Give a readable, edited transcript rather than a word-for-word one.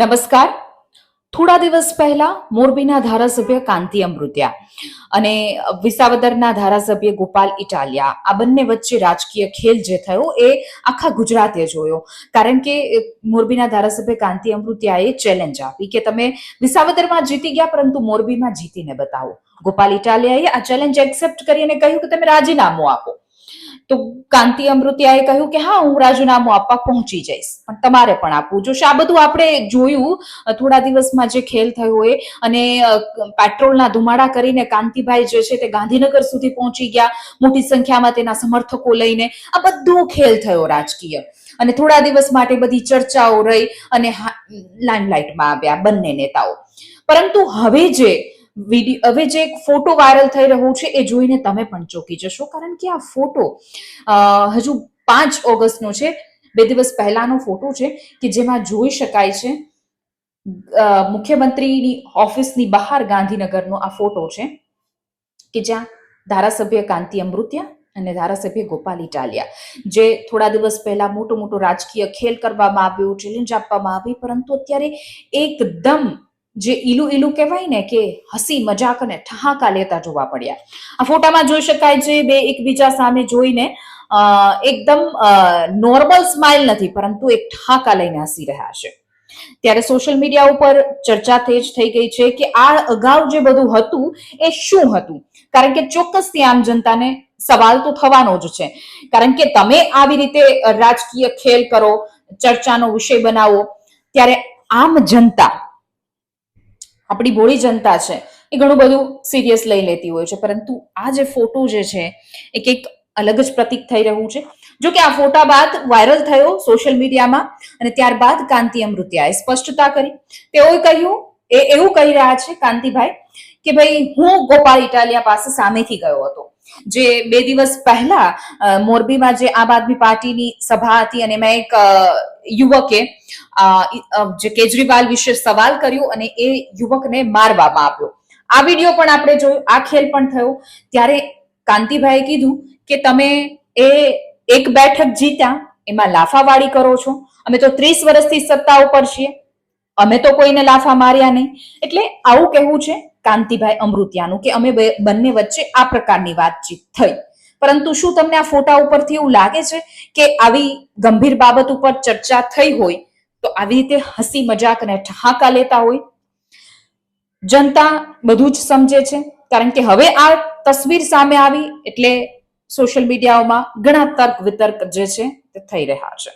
નમસ્કાર. થોડા દિવસ પહેલા મોરબીના ધારાસભ્ય કાંતિ અમૃતિયા અને વિસાવદરના ધારાસભ્ય ગોપાલ ઇટાલિયા આ બંને વચ્ચે રાજકીય ખેલ જે થયો એ આખા ગુજરાતે જોયો. કારણ કે મોરબીના ધારાસભ્ય કાંતિ અમૃતિયાએ ચેલેન્જ આપી કે તમે વિસાવદરમાં જીતી ગયા પરંતુ મોરબીમાં જીતીને બતાવો. ગોપાલ ઇટાલિયાએ આ ચેલેન્જ એક્સેપ્ટ કરી અને કહ્યું કે તમે રાજીનામું આપો. તો કાંતિ અમૃતિયાએ કહ્યું કે હા, હું રાજીનામું આપવા પહોંચી જઈશ, પણ તમારે પણ આપવું જોશે. આ બધું આપણે જોયું થોડા દિવસમાં જે ખેલ થયો એ. અને પેટ્રોલના ધુમાડા કરીને કાંતિભાઈ જે છે તે ગાંધીનગર સુધી પહોંચી ગયા મોટી સંખ્યામાં તેના સમર્થકો લઈને. આ બધો ખેલ થયો રાજકીય, અને થોડા દિવસ માટે બધી ચર્ચાઓ રહી અને લાઇમલાઇટમાં આવ્યા બંને નેતાઓ. પરંતુ હવે જે એક ફોટો વાયરલ થઈ રહ્યો છે એ જોઈને તમે પણ ચોંકી જશો. કારણ કે આ ફોટો હજુ 5 ઓગસ્ટનો છે, 2 દિવસ પહેલાનો ફોટો છે કે જેમાં જોઈ શકાય છે મુખ્યમંત્રીની ઓફિસની બહાર ગાંધીનગરનો આ ફોટો છે કે જ્યાં ધારાસભ્ય કાંતિ અમૃતિયા અને ધારાસભ્ય ગોપાલ ઇટાલિયા જે થોડા દિવસ પહેલા મોટો રાજકીય ખેલ કરવામાં આવ્યો, ચેલેન્જ આપવામાં આવી, પરંતુ અત્યારે એકદમ જે ઈલું કહેવાય ને કે હસી મજાક અને ઠહાકા લેતા જોવા પડ્યા. આ ફોટામાં જોઈ શકાય છે બે એકબીજા સામે જોઈને એકદમ નોર્મલ સ્માઇલ નથી પરંતુ એક ઠહાકા લઈને હસી રહ્યા છે. ત્યારે સોશિયલ મીડિયા ઉપર ચર્ચા થઈ ગઈ છે કે આ અગાઉ જે બધું હતું એ શું હતું. કારણ કે ચોક્કસથી આમ જનતાને સવાલ તો થવાનો જ છે. કારણ કે તમે આવી રીતે રાજકીય ખેલ કરો, ચર્ચાનો વિષય બનાવો, ત્યારે આમ જનતા, આપણી ભોળી જનતા છે એ ઘણું બધું સિરિયસ લઈ લેતી હોય છે. પરંતુ આ જે ફોટો જે છે એ કંઈક અલગ જ પ્રતીક થઈ રહ્યું છે. જો કે આ ફોટા બાદ વાયરલ થયો સોશિયલ મીડિયામાં અને ત્યારબાદ કાંતિ અમૃતિયાએ સ્પષ્ટતા કરી. તેઓએ કહ્યું, એવું કહી રહ્યા છે કાંતિભાઈ કે ભાઈ હું ગોપાલ ઇટાલિયા પાસે સામેથી ગયો હતો. જે 2 દિવસ પહેલા મોરબીમાં જે આમ આદમી પાર્ટીની સભા હતી અને એમાં એક યુવકે જે કેજરીવાલ વિશે સવાલ કર્યો અને એ યુવકને મારવામાં આવ્યો. આ વિડીયો પણ આપણે જોયો, આ ખેલ પણ થયો. ત્યારે કાંતિભાઈએ કીધું કે તમે એ એક બેઠક જીત્યા એમાં લાફાવાળી કરો છો. અમે તો 30 વર્ષથી સત્તા ઉપર છીએ, અમે તો કોઈને લાફા માર્યા નહીં. એટલે આવું કહેવું છે કાંતિભાઈ અમૃતિયાનું કે અમે બંને વચ્ચે આ પ્રકારની વાતચીત થઈ. પરંતુ શું તમને આ ફોટા ઉપરથી એવું લાગે છે કે આવી ગંભીર બાબત ઉપર ચર્ચા થઈ હોય તો આવી રીતે હસી મજાક અને ઠહાકા લેતા હોય? જનતા બધું જ સમજે છે. કારણ કે હવે આ તસવીર સામે આવી એટલે સોશિયલ મીડિયાઓમાં ઘણા તર્ક વિતર્ક જે છે તે થઈ રહ્યા છે.